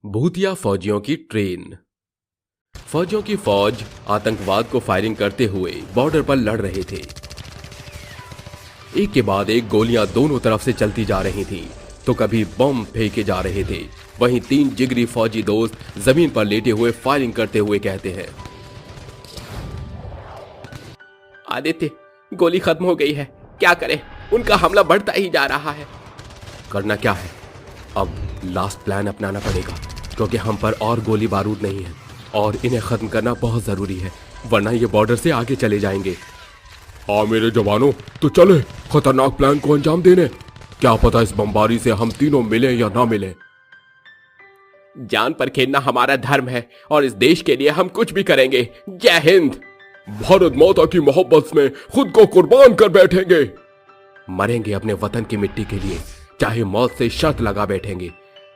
भूतिया फौजियों की ट्रेन। फौजियों की फौज आतंकवाद को फायरिंग करते हुए बॉर्डर पर लड़ रहे थे। एक के बाद एक गोलियां दोनों तरफ से चलती जा रही थीं, तो कभी बम फेंके जा रहे थे। वहीं तीन जिगरी फौजी दोस्त जमीन पर लेटे हुए फायरिंग करते हुए कहते हैं, आदित्य, गोली खत्म हो गई है, क्या करें? उनका हमला बढ़ता ही जा रहा है। करना क्या है? अब लास्ट प्लान अपनाना पड़ेगा, क्योंकि हम पर और गोली बारूद नहीं है और इन्हें खत्म करना बहुत जरूरी है, वरना ये बॉर्डर से आगे चले जाएंगे। हाँ मेरे जवानों, तो चले खतरनाक प्लान को अंजाम देने। क्या पता इस बमबारी से हम तीनों मिले या ना मिले। जान पर खेलना हमारा धर्म है और इस देश के लिए हम कुछ भी करेंगे। जय हिंद। भारत माता की मोहब्बत में खुद को कुर्बान कर बैठेंगे। मरेंगे अपने वतन की मिट्टी के लिए, चाहे मौत से शर्त लगा बैठेंगे।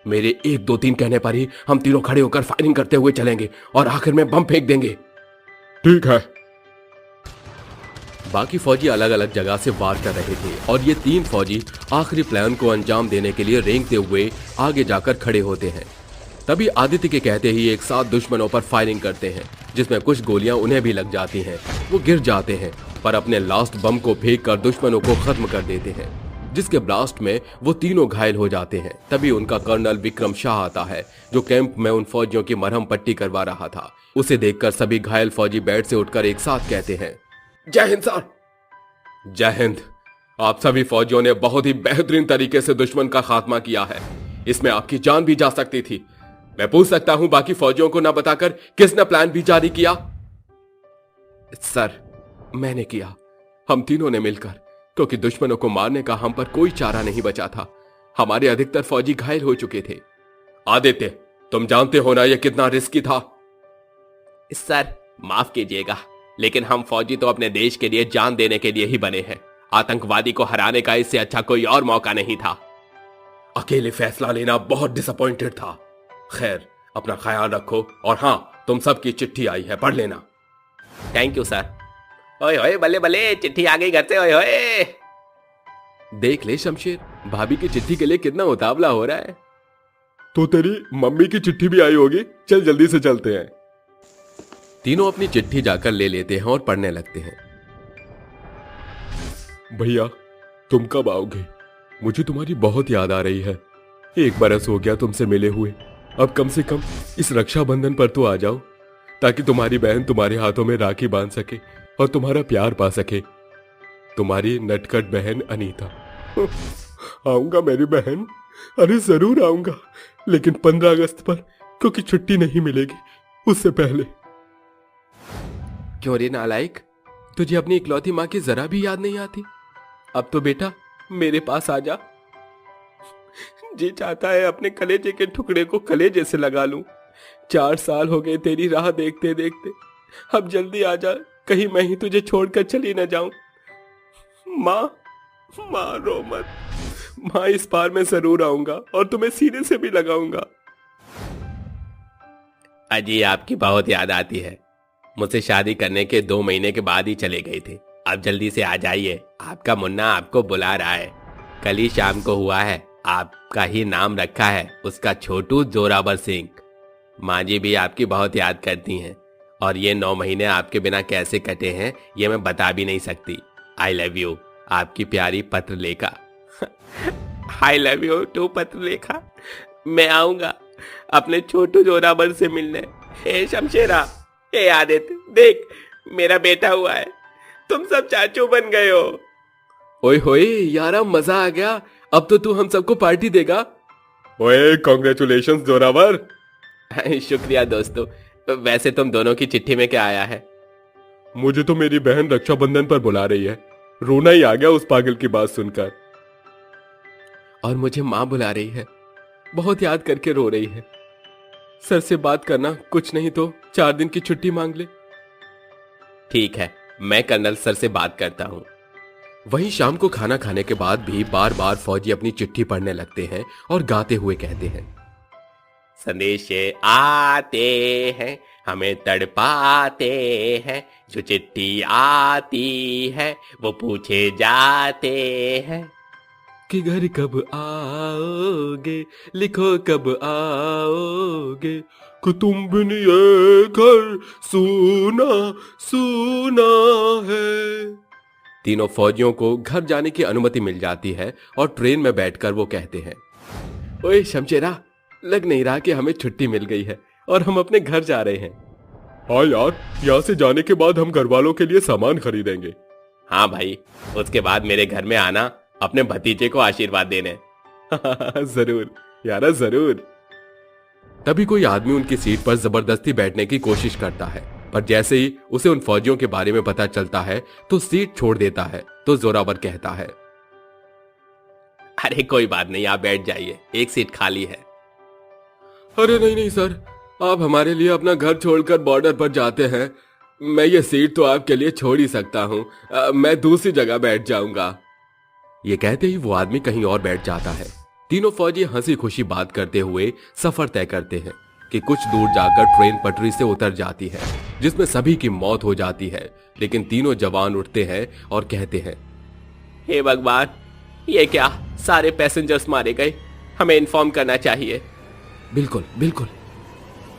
मेरे 1 2 3 कहने पर ही हम तीनों खड़े होकर फायरिंग करते हुए चलेंगे और आखिर में बम फेंक देंगे। ठीक है। बाकी फौजी अलग अलग जगह से वार कर रहे थे और ये 3 फौजी आखिरी प्लान को अंजाम देने के लिए रेंगते हुए आगे जाकर खड़े होते हैं। तभी आदित्य के कहते ही एक साथ दुश्मनों पर फायरिंग करते हैं, जिसमें कुछ गोलियां उन्हें भी लग जाती हैं। वो गिर जाते हैं पर अपने लास्ट बम को फेंक कर दुश्मनों को खत्म कर देते हैं, जिसके ब्लास्ट में वो तीनों घायल हो जाते हैं। तभी उनका कर्नल विक्रम शाह आता है, जो कैंप में उन फौजियों की मरहम पट्टी करवा रहा था। उसे देखकर सभी घायल फौजी बेड से उठकर एक साथ कहते हैं, जय हिंद सर। जय हिंद। आप सभी फौजियों ने बहुत ही बेहतरीन तरीके से दुश्मन का खात्मा किया है। इसमें आपकी जान भी जा सकती थी। मैं पूछ सकता हूं बाकी फौजियों को न बताकर किसने प्लान भी जारी किया? सर, मैंने किया, हम तीनों ने मिलकर, क्योंकि दुश्मनों को मारने का हम पर कोई चारा नहीं बचा था। हमारे अधिकतर फौजी घायल हो चुके थे। आदित्य, तुम जानते हो ना यह कितना रिस्की था? सर, माफ कीजिएगा, लेकिन हम फौजी तो अपने देश के लिए जान देने के लिए ही बने हैं। आतंकवादी को हराने का इससे अच्छा कोई और मौका नहीं था। अकेले फैसला लेना बहुत डिसअपॉइंटेड था। खैर, अपना ख्याल रखो और हाँ, तुम सबकी चिट्ठी आई है, पढ़ लेना। Thank you sir. ओए होए, बल्ले बल्ले, चिट्ठी आ गई घर से। ओए होए, देख ले शमशेर, भाभी की चिट्ठी के लिए कितना उतावला हो रहा है। तो तेरी मम्मी की चिट्ठी भी आई होगी। चल जल्दी से चलते हैं। तीनों अपनी चिट्ठी जाकर ले लेते हैं और पढ़ने लगते हैं। भैया, तुम कब आओगे? मुझे तुम्हारी बहुत याद आ रही है। 1 बरस हो गया तुमसे मिले हुए। अब कम से कम इस रक्षाबंधन पर तो आ जाओ, ताकि तुम्हारी बहन तुम्हारे हाथों में राखी बांध सके और तुम्हारा प्यार पा सके। तुम्हारी नटखट बहन अनीता। आऊंगा मेरी बहन, अरे जरूर आऊंगा, लेकिन 15 अगस्त पर, क्योंकि छुट्टी नहीं मिलेगी उससे पहले। क्यों रे नालायक, तुझे अपनी इकलौती माँ की जरा भी याद नहीं आती? अब तो बेटा मेरे पास आ जा। जी चाहता है अपने कलेजे के टुकड़े को कलेजे से लगा लूं। 4 साल हो गए तेरी राह देखते देखते। अब जल्दी आ जा, कहीं मैं ही तुझे छोड़कर चली न जाऊं। माँ, माँ रो मत। माँ, इस बार मैं जरूर आऊंगा और तुम्हें सीने से भी लगाऊंगा। अजी, आपकी बहुत याद आती है। मुझसे शादी करने के 2 महीने के बाद ही चले गए थे। अब जल्दी से आ जाइए, आपका मुन्ना आपको बुला रहा है। कल ही शाम को हुआ है, आपका ही नाम रखा है उसका, छोटू जोरावर सिंह। माँ जी भी आपकी बहुत याद करती हैं और ये 9 महीने आपके बिना कैसे कटे हैं ये मैं बता भी नहीं सकती। आई लव यू, आपकी प्यारी Patralekha. I love you too Patralekha. मैं आऊंगा अपने छोटू जोरावर से मिलने। ए शमशेरा, ए आदित्य, देख मेरा बेटा हुआ है। तुम सब चाचू बन गए हो। ओए होए यारा, मजा आ गया। अब तो तू हम सबको पार्टी देगा। ओए कांग्रेचुलेशंस जोरावर। शुक्रिया दोस्तों। वैसे तुम दोनों की चिट्ठी में क्या आया है? मुझे तो मेरी बहन रक्षाबंधन पर बुला रही है। रोना ही आ गया उस पागल की बात सुनकर। और मुझे माँ बुला रही है, बहुत याद करके रो रही है। सर से बात करना, कुछ नहीं तो 4 दिन की छुट्टी मांग ले। ठीक है, मैं कर्नल सर से बात करता हूँ। वहीं शाम को खाना खाने के बाद भी बार बार फौजी अपनी चिट्ठी पढ़ने लगते हैं और गाते हुए कहते हैं, संदेशे आते हैं हमें तड़पाते हैं, जो चिट्ठी आती है वो पूछे जाते हैं। कि घर कब आओगे, लिखो कब आओगे, कि तुम बिन ये घर सूना सूना है। तीनों फौजियों को घर जाने की अनुमति मिल जाती है और ट्रेन में बैठकर वो कहते हैं, ओए शमशेरा, लग नहीं रहा कि हमें छुट्टी मिल गई है और हम अपने घर जा रहे हैं। हाँ यार, यहाँ से जाने के बाद हम घर वालों के लिए सामान खरीदेंगे। हाँ भाई, उसके बाद मेरे घर में आना अपने भतीजे को आशीर्वाद देने। जरूर यारा, जरूर। तभी कोई आदमी उनकी सीट पर जबरदस्ती बैठने की कोशिश करता है, पर जैसे ही उसे उन फौजियों के बारे में पता चलता है तो सीट छोड़ देता है। तो जोरावर कहता है, अरे कोई बात नहीं, आप बैठ जाइए, एक सीट खाली है। अरे नहीं नहीं सर, आप हमारे लिए अपना घर छोड़कर बॉर्डर पर जाते हैं, मैं ये सीट तो आपके लिए छोड़ ही सकता हूँ, मैं दूसरी जगह बैठ जाऊंगा। ये कहते ही वो आदमी कहीं और बैठ जाता है। तीनों फौजी हंसी खुशी बात करते हुए सफर तय करते हैं कि कुछ दूर जाकर ट्रेन पटरी से उतर जाती है, जिसमें सभी की मौत हो जाती है। लेकिन तीनों जवान उठते हैं और कहते हैं, हे भगवान, ये क्या, सारे पैसेंजर्स मारे गए, हमें इन्फॉर्म करना चाहिए। बिल्कुल बिल्कुल।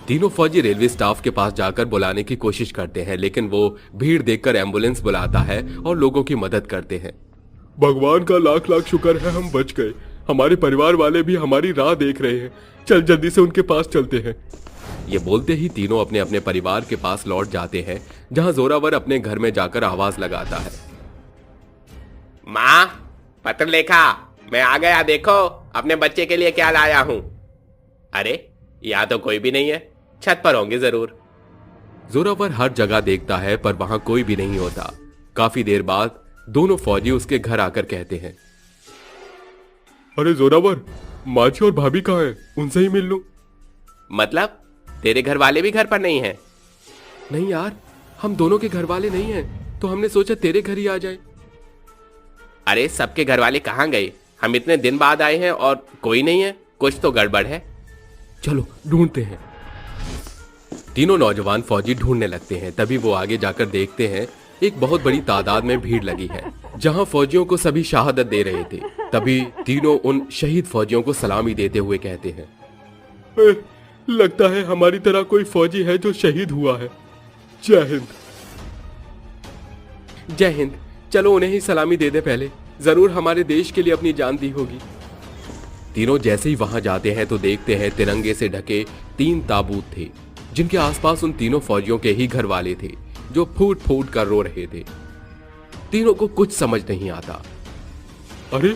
तीनों फौजी रेलवे स्टाफ के पास जाकर बुलाने की कोशिश करते हैं, लेकिन वो भीड़ देखकर एम्बुलेंस बुलाता है और लोगों की मदद करते हैं। भगवान का लाख लाख शुक्र है, हम बच गए। हमारे परिवार वाले भी हमारी राह देख रहे हैं, चल जल्दी से उनके पास चलते हैं। ये बोलते ही तीनों अपने अपने परिवार के पास लौट जाते हैं, जहां जोरावर अपने घर में जाकर आवाज लगाता है, माँ, पत्रलेखा, मैं आ गया, देखो अपने बच्चे के लिए क्या लाया हूं। अरे यहाँ तो कोई भी नहीं है, छत पर होंगे जरूर। जोरावर हर जगह देखता है पर वहां कोई भी नहीं होता। काफी देर बाद दोनों फौजी उसके घर आकर कहते हैं, अरे जोरावर, माची और भाभी कहाँ हैं? उनसे ही मिल लूं। मतलब तेरे घर वाले भी घर पर नहीं हैं? नहीं यार, हम दोनों के घर वाले नहीं हैं, तो हमने सोचा तेरे घर ही आ जाए। अरे सबके घर वाले कहाँ गए? हम इतने दिन बाद आए हैं और कोई नहीं है, कुछ तो गड़बड़ है। चलो ढूंढते हैं। तीनों नौजवान फौजी ढूंढने लगते हैं। तभी वो आगे जाकर देखते हैं एक बहुत बड़ी तादाद में भीड़ लगी है, जहां फौजियों को सभी शहादत दे रहे थे। तभी तीनों उन शहीद फौजियों को सलामी देते हुए कहते हैं, लगता है हमारी तरह कोई फौजी है जो शहीद हुआ है। जय हिंद। जय हिंद। चलो उन्हें ही सलामी दे दे पहले, जरूर हमारे देश के लिए अपनी जान दी होगी। तीनों जैसे ही वहां जाते हैं तो देखते हैं तिरंगे से ढके 3 ताबूत थे, जिनके आसपास उन तीनों फौजियों के ही घर वाले थे, जो फूट फूट कर रो रहे थे। तीनों को कुछ समझ नहीं आता। अरे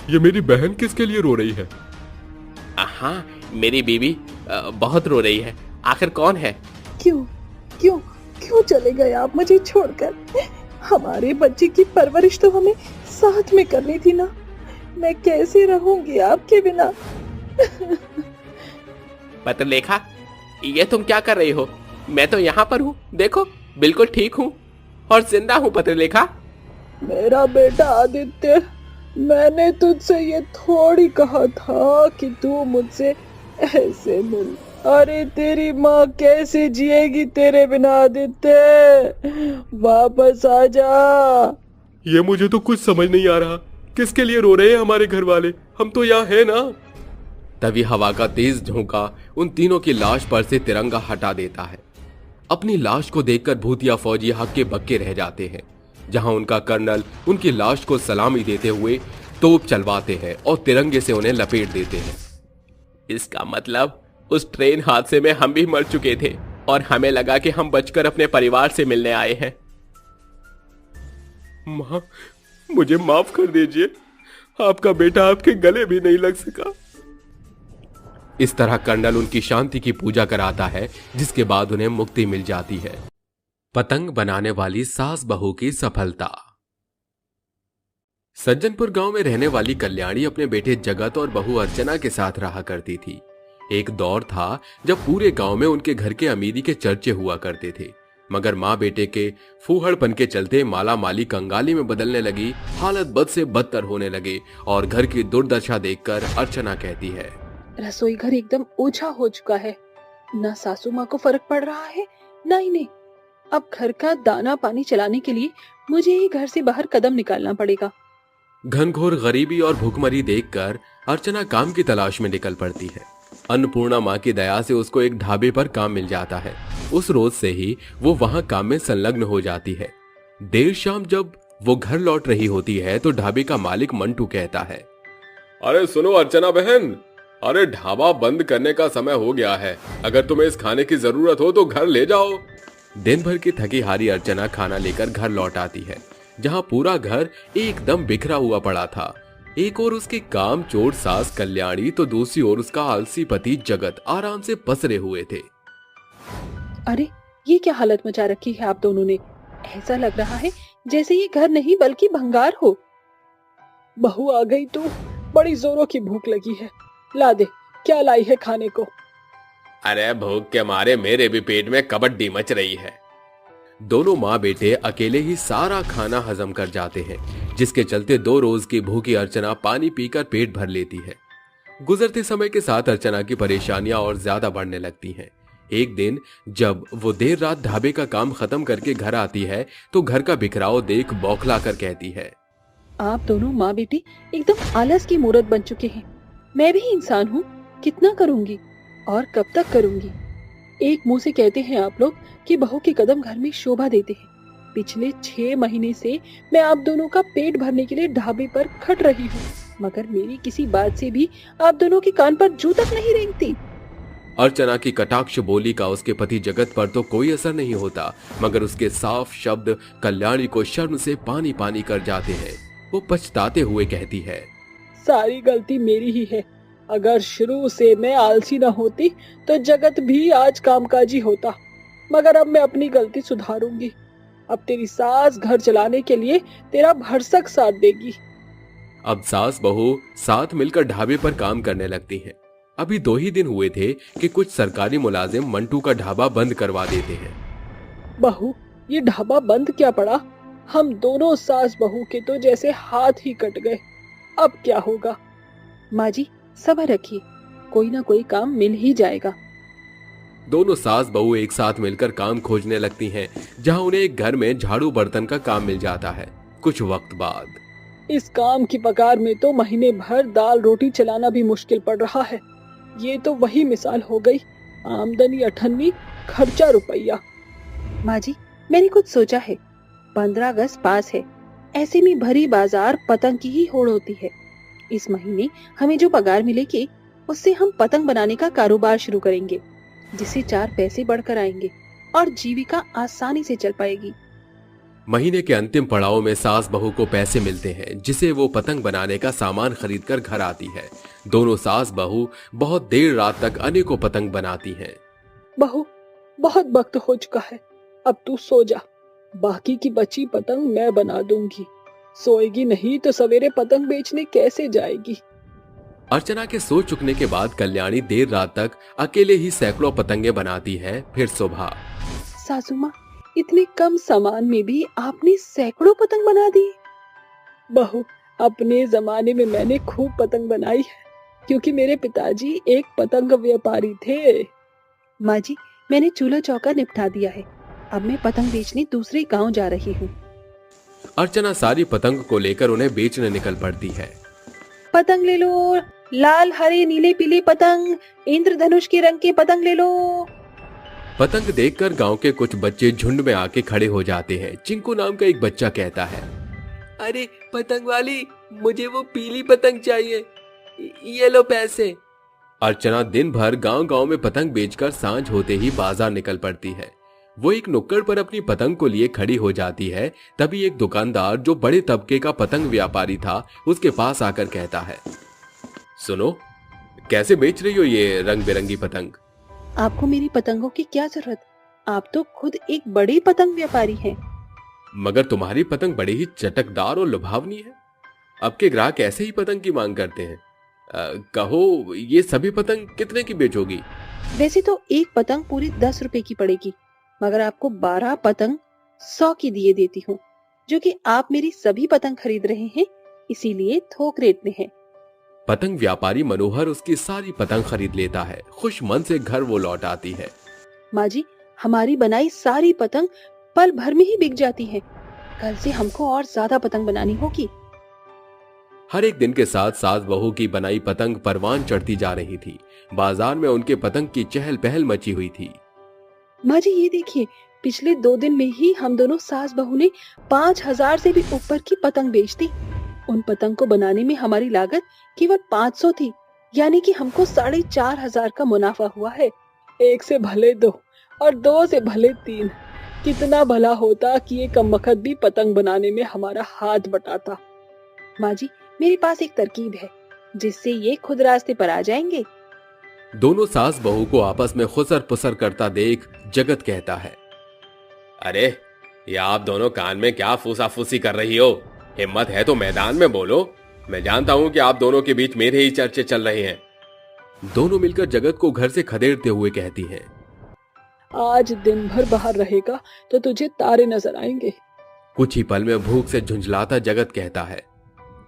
ये मेरी बहन किसके लिए रो रही है? हाँ, मेरी बीवी बहुत रो रही है। आखिर कौन है? क्यों क्यों क्यों चले गए आप मुझे छोड़कर? हमारे बच्चे की परवरिश तो हमें साथ में करनी थी ना। मैं कैसे रहूंगी आपके बिना? पत्रलेखा, ये तुम क्या कर रही हो? मैं तो यहाँ पर हूँ, देखो बिल्कुल ठीक हूँ और जिंदा हूँ। पत्रलेखा, मेरा बेटा आदित्य, मैंने तुझसे ये थोड़ी कहा था कि तू मुझसे ऐसे मिल। अरे तेरी माँ कैसे जिएगी तेरे बिना आदित्य? वापस आ जा। ये मुझे तो कुछ समझ नहीं आ रहा, किसके लिए रो रहे हैं हमारे घर वाले? हम तो यहाँ है ना। तभी हवा का तेज झोंका उन तीनों की लाश पर से तिरंगा हटा देता है। अपनी लाश को देखकर भूतिया फौजी हक्के बक्के रह जाते हैं, जहां उनका कर्नल उनकी लाश को सलामी देते हुए तोप चलवाते हैं और तिरंगे से उन्हें लपेट देते हैं। इसका मतलब उस ट्रेन हादसे में हम भी मर चुके थे और हमें लगा कि हम बचकर अपने परिवार से मिलने आए हैं। मां, मुझे माफ कर दीजिए, आपका बेटा आपके गले भी नहीं लग सका। इस तरह कर्नल उनकी शांति की पूजा कराता है, जिसके बाद उन्हें मुक्ति मिल जाती है। पतंग बनाने वाली सास बहू की सफलता। सज्जनपुर गांव में रहने वाली कल्याणी अपने बेटे जगत और बहू अर्चना के साथ रहा करती थी। एक दौर था जब पूरे गांव में उनके घर के अमीरी के चर्चे हुआ करते थे, मगर माँ बेटे के फूहड़पन के चलते माला माली कंगाली में बदलने लगी। हालत बद से बदतर होने लगे और घर की दुर्दशा देखकर अर्चना कहती है, रसोई घर एकदम ओछा हो चुका है। ना सासू माँ को फर्क पड़ रहा है, ना इन्हें। अब घर का दाना पानी चलाने के लिए मुझे ही घर से बाहर कदम निकालना पड़ेगा। घनघोर गरीबी और भूखमरी देखकर अर्चना काम की तलाश में निकल पड़ती है। अन्नपूर्णा माँ की दया से उसको एक ढाबे पर काम मिल जाता है। उस रोज से ही वो वहां काम में संलग्न हो जाती है। देर शाम जब वो घर लौट रही होती है तो ढाबे का मालिक मंटू कहता है, अरे सुनो अर्चना बहन, अरे ढाबा बंद करने का समय हो गया है। अगर तुम्हें इस खाने की जरूरत हो तो घर ले जाओ। दिन भर की थकी हारी अर्चना खाना लेकर घर लौट आती है, जहां पूरा घर एकदम बिखरा हुआ पड़ा था। एक ओर उसकी काम चोर सास कल्याणी तो दूसरी ओर उसका आलसी पति जगत आराम से पसरे हुए थे। अरे ये क्या हालत मचा रखी है आप दोनों ने। ऐसा लग रहा है जैसे ये घर नहीं बल्कि भंगार हो। बहू आ गई तो बड़ी जोरों की भूख लगी है। ला दे, क्या लाई है खाने को। अरे भूख के मारे मेरे भी पेट में कबड्डी मच रही है। दोनों माँ बेटे अकेले ही सारा खाना हजम कर जाते हैं, जिसके चलते 2 रोज की भूखी अर्चना पानी पीकर पेट भर लेती है। गुजरते समय के साथ अर्चना की परेशानियां और ज्यादा बढ़ने लगती हैं। एक दिन जब वो देर रात ढाबे का काम खत्म करके घर आती है तो घर का बिखराव देख बौखला कर कहती है, आप दोनों माँ बेटी एकदम आलस की मूरत बन चुके हैं। मैं भी इंसान हूँ, कितना करूंगी और कब तक करूंगी। एक मुंह से कहते हैं आप लोग कि बहू के कदम घर में शोभा देते हैं। पिछले 6 महीने से मैं आप दोनों का पेट भरने के लिए ढाबे पर खट रही हूँ, मगर मेरी किसी बात से भी आप दोनों के कान पर जू तक नहीं रेंगती। अर्चना की कटाक्ष बोली का उसके पति जगत पर तो कोई असर नहीं होता, मगर उसके साफ शब्द कल्याणी को शर्म से पानी पानी कर जाते हैं। वो पछताते हुए कहती है, सारी गलती मेरी ही है। अगर शुरू से मैं आलसी न होती तो जगत भी आज कामकाजी होता, मगर अब मैं अपनी गलती सुधारूंगी। अब तेरी सास घर चलाने के लिए तेरा भरसक साथ देगी। अब सास बहू साथ मिलकर ढाबे पर काम करने लगती हैं। अभी 2 ही दिन हुए थे कि कुछ सरकारी मुलाजिम मंटू का ढाबा बंद करवा देते हैं। बहू, ये ढाबा बंद क्या पड़ा? हम दोनों सास बहू के तो जैसे हाथ ही कट गए। अब क्या होगा? माँ जी सब्र रखिए, कोई ना कोई काम मिल ही जाएगा। दोनों सास बहू एक साथ मिलकर काम खोजने लगती हैं, जहां उन्हें एक घर में झाड़ू बर्तन का काम मिल जाता है। कुछ वक्त बाद इस काम की पगार में तो महीने भर दाल रोटी चलाना भी मुश्किल पड़ रहा है। ये तो वही मिसाल हो गई, आमदनी 98, खर्चा रुपया। माँ जी मैंने कुछ सोचा है। 15 अगस्त पास है, ऐसे में भरी बाजार पतंग की ही होड़ होती है। इस महीने हमें जो पगार मिलेगी उससे हम पतंग बनाने का कारोबार शुरू करेंगे, जिससे 4 पैसे बढ़कर आएंगे और जीविका आसानी से चल पाएगी। महीने के अंतिम पड़ाव में सास बहू को पैसे मिलते हैं, जिसे वो पतंग बनाने का सामान खरीदकर घर आती है। दोनों सास बहू बहुत देर रात तक अनेकों पतंग बनाती हैं। बहू बहुत वक्त हो चुका है, अब तू सो जा। बाकी की बची पतंग मैं बना दूंगी। सोएगी नहीं तो सवेरे पतंग बेचने कैसे जाएगी? अर्चना के सो चुकने के बाद कल्याणी देर रात तक अकेले ही सैकड़ों पतंगे बनाती है। फिर सुबह, सासू माँ इतने कम सामान में भी आपने सैकड़ों पतंग बना दी। बहू अपने जमाने में मैंने खूब पतंग बनाई है, क्योंकि मेरे पिताजी एक पतंग व्यापारी थे। माँ जी मैंने चूल्हा चौका निपटा दिया है, अब मैं पतंग बेचने दूसरे गांव जा रही हूँ। अर्चना सारी पतंग को लेकर उन्हें बेचने निकल पड़ती है। पतंग ले लो, लाल हरे नीले पीले पतंग, इंद्रधनुष के रंग के पतंग ले लो। पतंग देखकर गांव के कुछ बच्चे झुंड में आके खड़े हो जाते हैं। चिंकू नाम का एक बच्चा कहता है, अरे पतंग वाली, मुझे वो पीली पतंग चाहिए, ये लो पैसे। अर्चना दिन भर गांव-गांव में पतंग बेचकर सांझ होते ही बाजार निकल पड़ती है। वो एक नुक्कड़ पर अपनी पतंग को लिए खड़ी हो जाती है। तभी एक दुकानदार जो बड़े तबके का पतंग व्यापारी था उसके पास आकर कहता है, सुनो, कैसे बेच रही हो ये रंग बिरंगी पतंग? आपको मेरी पतंगों की क्या जरूरत? आप तो खुद एक बड़े पतंग व्यापारी हैं। मगर तुम्हारी पतंग बड़ी ही चटकदार और लुभावनी है। अब के ग्राहक ऐसे ही पतंग की मांग करते हैं। कहो, ये सभी पतंग कितने की बेचोगी? वैसे तो एक पतंग पूरी 10 रुपए की पड़ेगी, मगर आपको 12 पतंग 100 की दिए देती हूँ, जो कि आप मेरी सभी पतंग खरीद रहे हैं, इसीलिए थोक रेट में है। पतंग व्यापारी मनोहर उसकी सारी पतंग खरीद लेता है। खुश मन से घर वो लौट आती है। माँ जी हमारी बनाई सारी पतंग पल भर में ही बिक जाती है। कल से हमको और ज्यादा पतंग बनानी होगी। हर एक दिन के साथ सास बहू की बनाई पतंग परवान चढ़ती जा रही थी। बाजार में उनके पतंग की चहल पहल मची हुई थी। माँ जी ये देखिए, पिछले 2 दिन में ही हम दोनों सास बहू ने 5,000 से भी ऊपर की पतंग बेच दी। उन पतंग को बनाने में हमारी लागत केवल 500 थी, यानी कि हमको 4,500 का मुनाफा हुआ है। 1 से भले 2 और 2 से भले 3। कितना भला होता कि ये कमबख्त भी पतंग बनाने में हमारा हाथ बटाता। माँ जी मेरे पास एक तरकीब है जिससे ये खुद रास्ते पर आ जाएंगे। दोनों सास बहू को आपस में खुसर पुसर करता देख जगत कहता है, अरे ये आप दोनों कान में क्या फूसाफूसी कर रही हो? हिम्मत है तो मैदान में बोलो। मैं जानता हूं कि आप दोनों के बीच मेरे ही चर्चे चल रहे हैं। दोनों मिलकर जगत को घर से खदेड़ते हुए कहती हैं, आज दिन भर बाहर रहेगा तो तुझे तारे नजर आएंगे। कुछ ही पल में भूख से झुंझलाता जगत कहता है,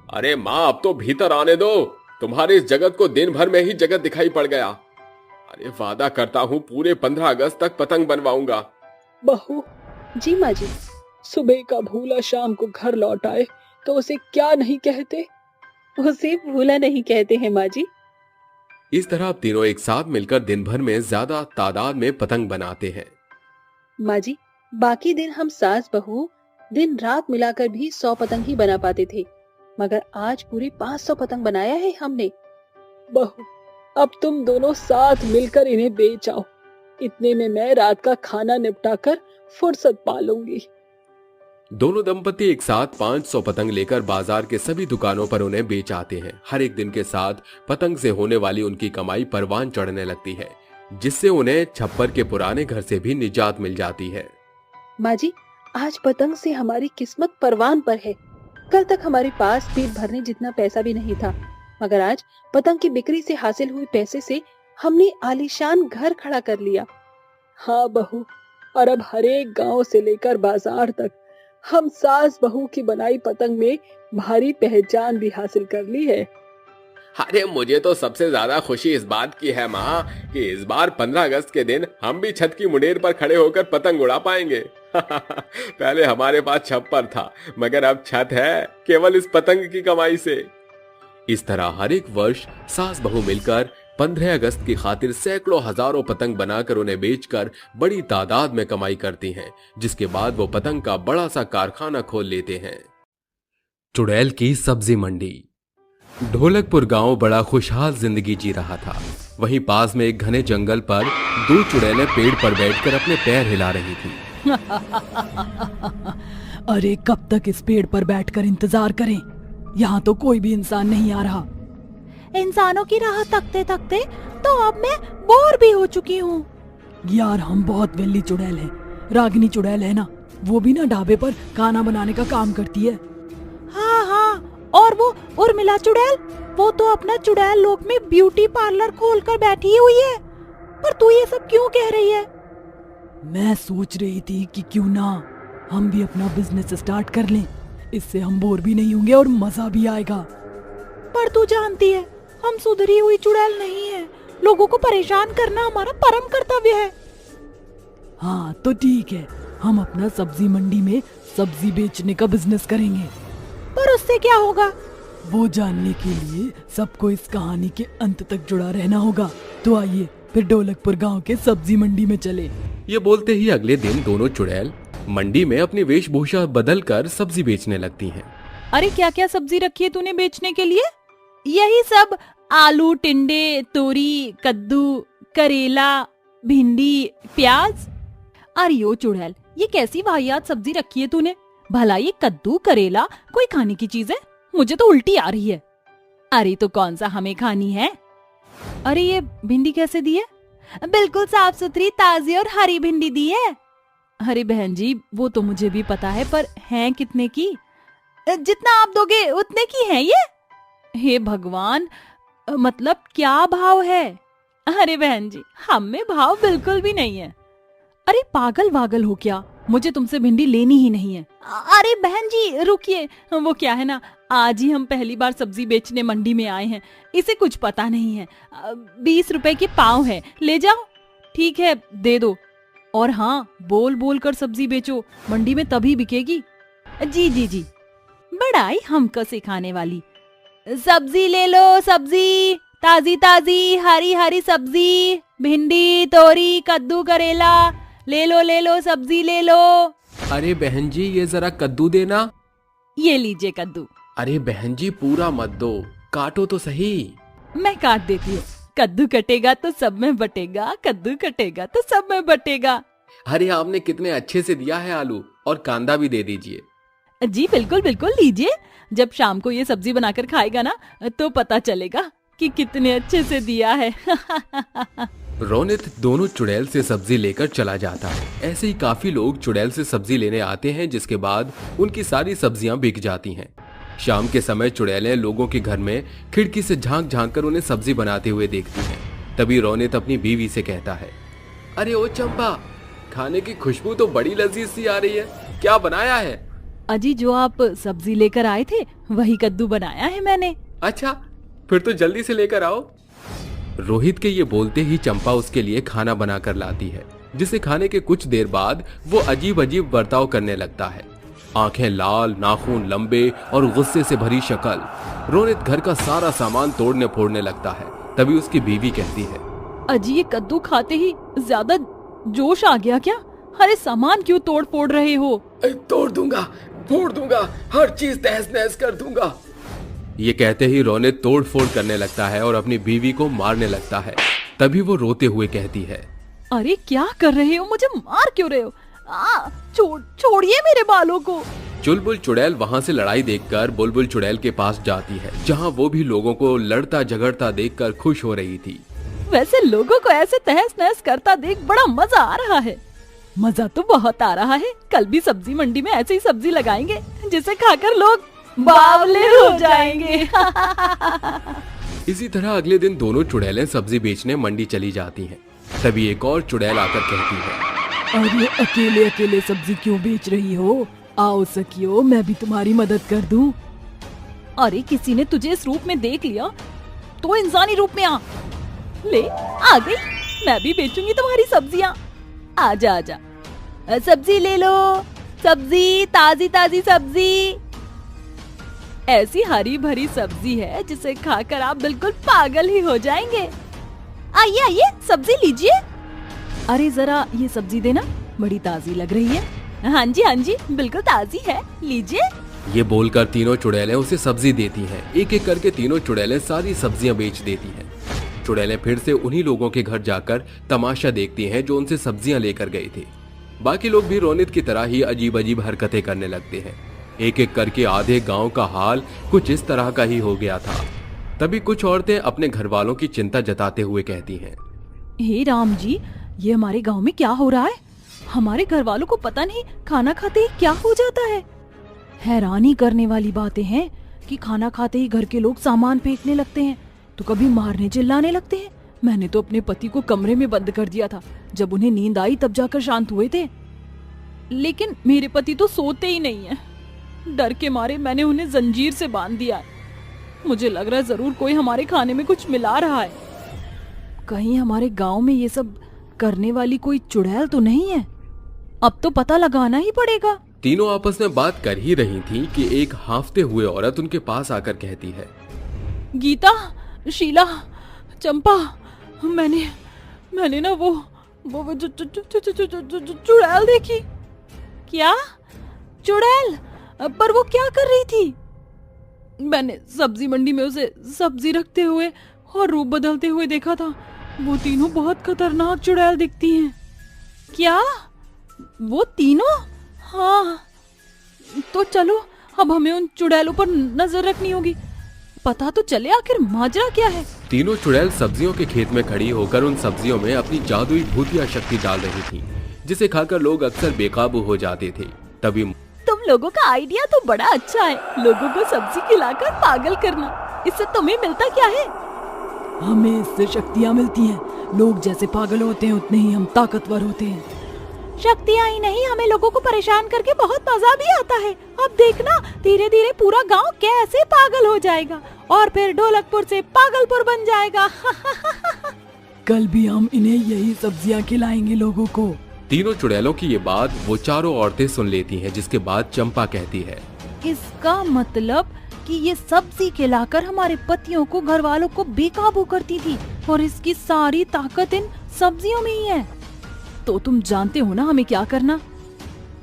अरे माँ अब तो भीतर आने दो। तुम्हारे इस जगत को दिन भर में ही जगत दिखाई पड़ गया। अरे वादा करता हूँ पूरे 15 अगस्त तक पतंग बनवाऊंगा। बहू जी माँ जी, सुबह का भूला शाम को घर लौट आए तो उसे क्या नहीं कहते? उसे भूला नहीं कहते हैं माँ जी। इस तरह अब तीनों एक साथ मिलकर दिन भर में ज्यादा तादाद में पतंग बनाते हैं। माँ जी बाकी दिन हम सास बहू दिन रात मिलाकर भी 100 पतंग ही बना पाते थे, मगर आज पूरी 500 पतंग बनाया है हमने। बहू अब तुम दोनों साथ मिलकर इन्हें बेच आओ। इतने में मैं रात का खाना निपटाकर फुर्सत पा लूंगी। दोनों दंपति एक साथ 500 पतंग लेकर बाजार के सभी दुकानों पर उन्हें बेच आते हैं। हर एक दिन के साथ पतंग से होने वाली उनकी कमाई परवान चढ़ने लगती है, जिससे उन्हें छप्पर के पुराने घर से भी निजात मिल जाती है। माँ जी आज पतंग से हमारी किस्मत परवान पर है। कल तक हमारे पास पेट भरने जितना पैसा भी नहीं था, मगर आज पतंग की बिक्री से हासिल हुए पैसे से हमने आलीशान घर खड़ा कर लिया। हाँ बहू, और अब हर एक गांव से लेकर बाजार तक हम सास बहू की बनाई पतंग में भारी पहचान भी हासिल कर ली है। अरे मुझे तो सबसे ज्यादा खुशी इस बात की है माँ कि इस बार 15 अगस्त के दिन हम भी छत की मुंडेर पर खड़े होकर पतंग उड़ा पाएंगे। पहले हमारे पास छप्पर था, मगर अब छत है केवल इस पतंग की कमाई से। इस तरह हर एक वर्ष सास बहू मिलकर 15 अगस्त की खातिर सैकड़ों हजारों पतंग बनाकर उन्हें बेचकर बड़ी तादाद में कमाई करती हैं, जिसके बाद वो पतंग का बड़ा सा कारखाना खोल लेते हैं। चुड़ैल की सब्जी मंडी। ढोलकपुर गांव बड़ा खुशहाल जिंदगी जी रहा था। वहीं पास में एक घने जंगल पर 2 चुड़ैलें पेड़ पर बैठकर अपने पैर हिला रही थी। अरे कब तक इस पेड़ पर बैठकर इंतजार करें? यहाँ तो कोई भी इंसान नहीं आ रहा। इंसानों की राह तकते तकते तो अब मैं बोर भी हो चुकी हूँ। यार हम बहुत वेली चुड़ैल हैं। रागिनी चुड़ैल है ना, वो भी ना ढाबे पर खाना बनाने का काम करती है। हाँ हाँ, और वो उर्मिला चुड़ैल, वो तो अपना चुड़ैल लोक में ब्यूटी पार्लर खोलकर बैठी हुई है। पर तू ये सब क्यों कह रही है? मैं सोच रही थी कि क्यों ना हम भी अपना बिजनेस स्टार्ट कर लें। इससे हम बोर भी नहीं होंगे और मजा भी आएगा। पर तू जानती है हम सुधरी हुई चुड़ैल नहीं है। लोगों को परेशान करना हमारा परम कर्तव्य है। हाँ तो ठीक है, हम अपना सब्जी मंडी में सब्जी बेचने का बिजनेस करेंगे। पर उससे क्या होगा? वो जानने के लिए सबको इस कहानी के अंत तक जुड़ा रहना होगा। तो आइए फिर ढोलकपुर गांव के सब्जी मंडी में चले। ये बोलते ही अगले दिन दोनों चुड़ैल मंडी में अपनी वेशभूषा बदलकर सब्जी बेचने लगती हैं। अरे क्या क्या सब्जी रखी है तूने बेचने के लिए? यही सब, आलू, टिंडे, तोरी, कद्दू, करेला, भिंडी, प्याज। अरे ओ चुड़ैल, ये कैसी वाहियात सब्जी रखी है तूने? भला ये कद्दू करेला कोई खाने की चीज है? मुझे तो उल्टी आ रही है। अरे तो कौन सा हमें खानी है? अरे ये भिंडी कैसे दी है? बिल्कुल साफ सुथरी ताजी और हरी भिंडी दी है। अरे बहन जी वो तो मुझे भी पता है, पर हैं कितने की? जितना आप दोगे उतने की हैं ये। हे भगवान, मतलब क्या भाव है? अरे बहन जी हम में भाव बिल्कुल भी नहीं है। अरे पागल वागल हो क्या? मुझे तुमसे भिंडी लेनी ही नहीं है। अरे बहन जी रुकिए, वो क्या है ना, आज ही हम पहली बार सब्जी बेचने मंडी में आए हैं, इसे कुछ पता नहीं है। 20 रुपए के पाव है, ले जाओ। ठीक है दे दो। और हाँ, बोल बोल कर सब्जी बेचो, मंडी में तभी बिकेगी। जी जी जी। बड़ाई हमको सिखाने वाली। सब्जी ले लो, सब्जी ताजी ताजी हरी हरी सब्जी, भिंडी तोरी कद्दू करेला, ले लो सब्जी ले लो। अरे बहन जी ये जरा कद्दू देना। ये लीजिए कद्दू। अरे बहन जी पूरा मत दो, काटो तो सही। मैं काट देती हूँ। कद्दू कटेगा तो सब में बटेगा, कद्दू कटेगा तो सब में बटेगा। अरे आपने कितने अच्छे से दिया है आलू, और कांदा भी दे दीजिए। जी बिल्कुल बिल्कुल लीजिए। जब शाम को ये सब्जी बनाकर खाएगा ना तो पता चलेगा कि कितने अच्छे से दिया है। रोनित दोनों चुड़ैल से सब्जी लेकर चला जाता है। ऐसे ही काफी लोग चुड़ैल से सब्जी लेने आते हैं, जिसके बाद उनकी सारी सब्जियां बिक जाती हैं। शाम के समय चुड़ैलें लोगों के घर में खिड़की से झांक झांक कर उन्हें सब्जी बनाते हुए देखती हैं। तभी रोनित अपनी बीवी से कहता है, अरे ओ चंपा, खाने की खुशबू तो बड़ी लजीज सी आ रही है, क्या बनाया है? अजी जो आप सब्जी लेकर आए थे वही कद्दू बनाया है मैंने। अच्छा फिर तो जल्दी से लेकर आओ। रोहित के ये बोलते ही चंपा उसके लिए खाना बनाकर लाती है, जिसे खाने के कुछ देर बाद वो अजीब अजीब बर्ताव करने लगता है। आंखें लाल, नाखून लंबे और गुस्से से भरी शक्ल। रोनित घर का सारा सामान तोड़ने फोड़ने लगता है। तभी उसकी बीवी कहती है, अजी ये कद्दू खाते ही ज्यादा जोश आ गया क्या? अरे सामान क्यों तोड़ फोड़ रहे हो? तोड़ दूंगा, फोड़ दूंगा, हर चीज तहस नहस कर दूंगा। ये कहते ही रोनित तोड़ फोड़ करने लगता है और अपनी बीवी को मारने लगता है। तभी वो रोते हुए कहती है, अरे क्या कर रहे हो? मुझे मार क्यों रहे हो? छोड़िए मेरे बालों को। चुलबुल चुड़ैल वहाँ से लड़ाई देखकर बुलबुल चुड़ैल के पास जाती है, जहाँ वो भी लोगों को लड़ता झगड़ता देखकर खुश हो रही थी। वैसे लोगों को ऐसे तहस नहस करता देख बड़ा मजा आ रहा है। मजा तो बहुत आ रहा है। कल भी सब्जी मंडी में ऐसे ही सब्जी लगाएंगे जिसे खाकर लोग बावले हो जाएंगे। इसी तरह अगले दिन दोनों चुड़ैलें सब्जी बेचने मंडी चली जाती हैं। तभी एक और चुड़ैल आकर कहती है, अरे अकेले अकेले सब्जी क्यों बेच रही हो? आओ सखियो, मैं भी तुम्हारी मदद कर दूं। अरे किसी ने तुझे इस रूप में देख लिया तो इंसानी रूप में आ। ले आ गई, मैं भी बेचूंगी तुम्हारी सब्जियां। आजा आजा, सब्जी ले लो, सब्जी ताजी ताजी सब्जी। ऐसी हरी भरी सब्जी है जिसे खाकर आप बिल्कुल पागल ही हो जाएंगे। आइए आइए सब्जी लीजिए। अरे जरा ये सब्जी देना, बड़ी ताजी लग रही है। हाँ जी बिल्कुल ताजी है, लीजिए। ये बोलकर तीनों चुड़ैलें उसे सब्जी देती हैं। एक एक करके तीनों चुड़ैलें सारी सब्जियां बेच देती हैं। चुड़ैलें फिर से उन्हीं लोगों के घर जाकर तमाशा देखती हैं जो उनसे सब्जियां लेकर गए थे। बाकी लोग भी रोनित की तरह ही अजीब अजीब हरकतें करने लगते हैं। एक एक करके आधे गांव का हाल कुछ इस तरह का ही हो गया था। तभी कुछ औरतें अपने घर वालों की चिंता जताते हुए कहती हैं, हे राम जी, ये हमारे गांव में क्या हो रहा है? हमारे घर वालों को पता नहीं खाना खाते ही क्या हो जाता है। हैरानी करने वाली बातें हैं कि खाना खाते ही घर के लोग सामान फेंकने लगते हैं, तो कभी मारने चिल्लाने लगते हैं। मैंने तो अपने पति को कमरे में बंद कर दिया था, जब उन्हें नींद आई तब जाकर शांत हुए थे। लेकिन मेरे पति तो सोते ही नहीं है। डर के मारे मैंने उन्हें जंजीर से बांध दिया। मुझे लग रहा है जरूर कोई हमारे खाने में कुछ मिला रहा है। कहीं हमारे गांव में ये सब करने वाली कोई चुड़ैल तो नहीं है? अब तो पता लगाना ही पड़ेगा। तीनों आपस में बात कर ही रही थी कि एक हांफते हुए औरत उनके पास आकर कहती है, गीता, शीला, चंपा, मैंने ना वो चुड़ैल देखी। क्या चुड़ैल? पर वो क्या कर रही थी? मैंने सब्जी मंडी में उसे सब्जी रखते हुए और रूप बदलते हुए देखा था। वो तीनों बहुत खतरनाक चुड़ैल दिखती हैं। क्या वो तीनों? हाँ, तो चलो अब हमें उन चुड़ैलों पर नजर रखनी होगी। पता तो चले आखिर माजरा क्या है। तीनों चुड़ैल सब्जियों के खेत में खड़ी होकर उन सब्जियों में अपनी जादुई भूतिया शक्ति डाल रही थी, जिसे खाकर लोग अक्सर बेकाबू हो जाते थे। तभी तुम लोगों का आइडिया तो बड़ा अच्छा है, लोगों को सब्जी खिलाकर पागल करना। इससे तुम्हें मिलता क्या है? हमें इससे शक्तियाँ मिलती हैं। लोग जैसे पागल होते हैं उतने ही हम ताकतवर होते हैं। शक्तियाँ ही नहीं, हमें लोगों को परेशान करके बहुत मजा भी आता है। अब देखना धीरे धीरे पूरा गांव कैसे पागल हो जाएगा और फिर ढोलकपुर से पागलपुर बन जाएगा। कल भी हम इन्हें यही सब्जियाँ खिलाएंगे लोगों को। तीनों चुड़ैलों की ये बात वो चारों औरतें सुन लेती हैं, जिसके बाद चंपा कहती है, इसका मतलब कि ये सब्जी खिलाकर हमारे पतियों को, घर वालों को बेकाबू करती थी और इसकी सारी ताकत इन सब्जियों में ही है। तो तुम जानते हो ना हमें क्या करना।